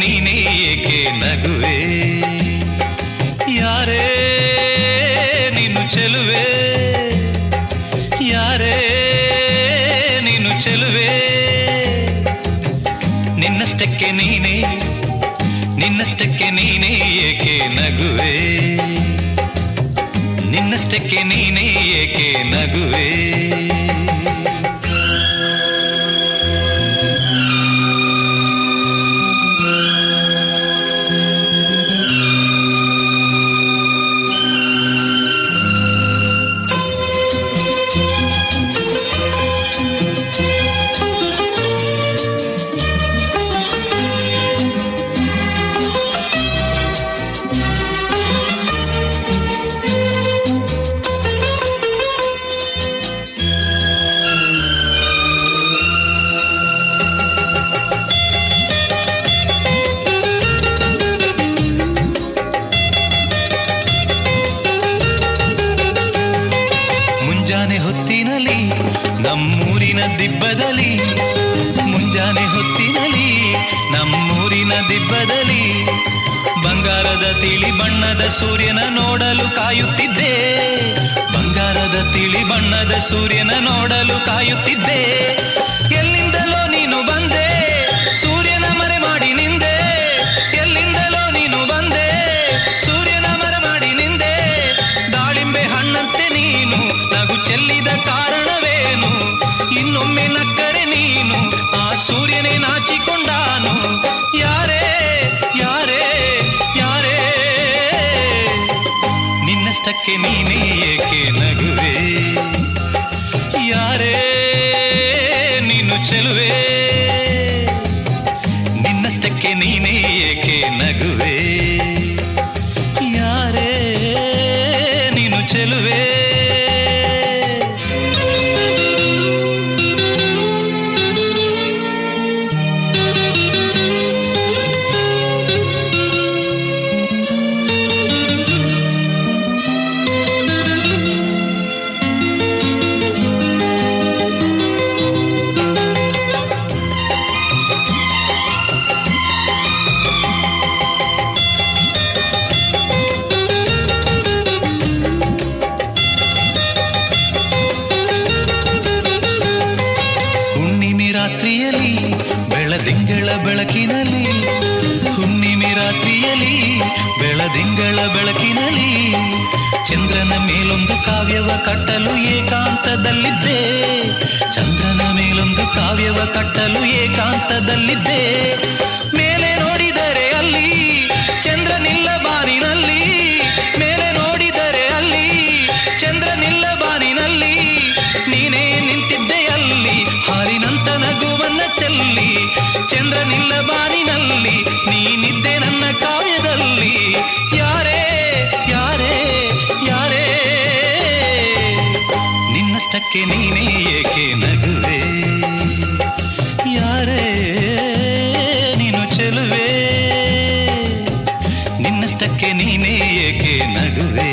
ನೀನೇ ಏಕೆ ನಗುವೆ ಯಾರೇ ನೀನು ಚೆಲುವೆ ಯಾರೇ ನೀನು ಚೆಲುವೆ ನಿನ್ನಷ್ಟಕ್ಕೆ ನೀನೇ ಏಕೆ ನಗುವೆ ನಿನ್ನಷ್ಟಕ್ಕೆ ನೀನೇ ಏಕೆ ನಗುವೆ ಹೊತ್ತಿನಲ್ಲಿ ನಮ್ಮೂರಿನ ದಿಬ್ಬದಲ್ಲಿ ಮುಂಜಾನೆ ಹೊತ್ತಿನಲ್ಲಿ ನಮ್ಮೂರಿನ ದಿಬ್ಬದಲ್ಲಿ ಬಂಗಾರದ ತಿಳಿ ಬಣ್ಣದ ಸೂರ್ಯನ ನೋಡಲು ಕಾಯುತ್ತಿದ್ದೆ ಬಂಗಾರದ ತಿಳಿ ಬಣ್ಣದ ಸೂರ್ಯನ ನೋಡಲು ಕಾಯುತ್ತಿದ್ದೆ ಎಲ್ಲಿಂದಲೋ ನೀನು ಬಂದೆ ಸೂರ್ಯನ ಮರೆ ಮಾಡಿ ನಿಂದೆ ಎಲ್ಲಿಂದಲೋ ನೀನು ಬಂದೆ ಸೂರ್ಯನ ಮರೆ ಮಾಡಿ ನಿಂದೆ ದಾಳಿಂಬೆ ಹಣ್ಣಂತೆ ನೀನು ನಗು ಚೆಲ್ಲಿದ ಕಾರಣವೇನು ಇನ್ನೊಮ್ಮೆ ನಕ್ಕರೆ ನೀನು ಆ ಸೂರ್ಯನೇ ನಾಚಿಕೊಂಡಾನು ಯಾರೇ ಯಾರೇ ಯಾರೇ ನಿನ್ನಷ್ಟಕ್ಕೆ ನೀನೇ ಏಕೆ ನಗುವೆ ಯಾರೇ ನೀನು ಚೆಲುವೆ ನಿನ್ನಷ್ಟಕ್ಕೆ ನೀನೇ ಏಕೆ ನಗುವೆ ಯಾರೇ ನೀನು ಚೆಲುವೆ ರಾತ್ರಿಯಲ್ಲಿ ಬೆಳದಿಂಗಳ ಬೆಳಕಿನಲ್ಲಿ ಹುಣ್ಣಿಮೆ ರಾತ್ರಿಯಲ್ಲಿ ಬೆಳದಿಂಗಳ ಬೆಳಕಿನಲ್ಲಿ ಚಂದ್ರನ ಮೇಲೊಂದು ಕಾವ್ಯವ ಕಟ್ಟಲು ಏಕಾಂತದಲ್ಲಿದ್ದೆ ಚಂದ್ರನ ಮೇಲೊಂದು ಕಾವ್ಯವ ಕಟ್ಟಲು ಏಕಾಂತದಲ್ಲಿದ್ದೆ ಮೇಲೆ ನೋಡಿದರೆ ಅಲ್ಲಿ ಚಂದ್ರನಿಲ್ಲ ಬಾನಿನಲ್ಲಿ ಮೇಲೆ ನೋಡಿದರೆ ಅಲ್ಲಿ ಚಂದ್ರನಿಲ್ಲ ಬಾನಿನಲ್ಲಿ ನೀನೇ ನಿಂತಿದ್ದೆ ಅಲ್ಲಿ ಹಾರಿನಂತ ನಗುವನ್ನ ಚೆಲ್ಲಿ ಚಂದ್ರನಿಲ್ಲ ಬಾನಿನಲ್ಲಿ ನೀನಿದ್ದೆ ನನ್ನ ಕಾವ್ಯದಲ್ಲಿ ಯಾರೇ ಯಾರೇ ಯಾರೇ ನಿನ್ನಷ್ಟಕ್ಕೆ ನೀನೇ ಏಕೆ ನಗುವೆ ಯಾರೇ ನೀನು ಚೆಲುವೆ ನಿನ್ನಷ್ಟಕ್ಕೆ ನೀನೇ ಏಕೆ ನಗುವೆ